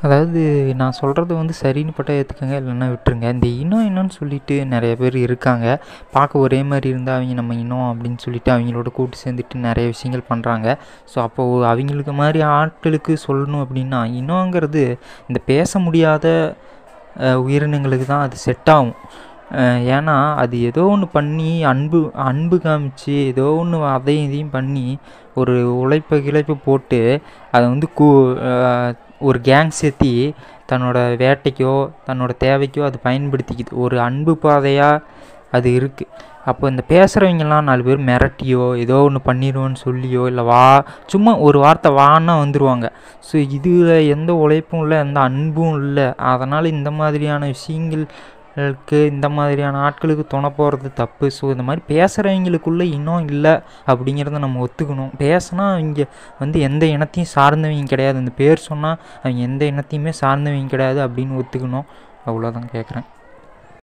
அதாவது நான் சொல்கிறது வந்து சரின்னு பட்டா ஏற்றுக்கங்க, இல்லைன்னா விட்டுருங்க. இந்த இனம் இன்னொன்னு சொல்லிட்டு நிறைய பேர் இருக்காங்க. பார்க்க ஒரே மாதிரி இருந்தால் அவங்க நம்ம இனம் அப்படின்னு சொல்லிட்டு அவங்களோட கூட்டு சேர்ந்துட்டு நிறைய விஷயங்கள் பண்ணுறாங்க. ஸோ அப்போது அவங்களுக்கு மாதிரி ஆட்களுக்கு சொல்லணும் அப்படின்னா, இனங்கிறது இந்த பேச முடியாத உயிரினங்களுக்கு தான் அது செட் ஆகும். ஏன்னா அது ஏதோ ஒன்று பண்ணி அன்பு காமிச்சு ஏதோ ஒன்று அதையும் இதையும் பண்ணி ஒரு உழைப்பை போட்டு அதை வந்து ஒரு கேங் சேர்த்தி தன்னோட வேட்டைக்கோ தன்னோட தேவைக்கோ அது பயன்படுத்திக்கிது. ஒரு அன்பு பாதையாக அது இருக்குது. அப்போ இந்த பேசுகிறவங்கெல்லாம் 4 பேர் மிரட்டியோ ஏதோ ஒன்று பண்ணிடுவோன்னு சொல்லியோ இல்லை சும்மா ஒரு வார்த்தை வான்னா வந்துடுவாங்க. ஸோ இதில் எந்த உழைப்பும் இல்லை, எந்த அன்பும் இல்லை. அதனால் இந்த மாதிரியான விஷயங்களுக்கு இந்த மாதிரியான ஆட்களுக்கு துணை போகிறது தப்பு. ஸோ இந்த மாதிரி பேசுகிறவங்களுக்குள்ளே இன்னும் இல்லை அப்படிங்கிறத நம்ம ஒத்துக்கணும். பேசினா அவங்க வந்து எந்த இனத்தையும் சார்ந்தவங்க கிடையாது, இந்த பேர் சொன்னால் அவங்க எந்த இனத்தையுமே சார்ந்தவங்க கிடையாது அப்படின்னு ஒத்துக்கணும். அவ்வளோதான் கேட்குறேன்.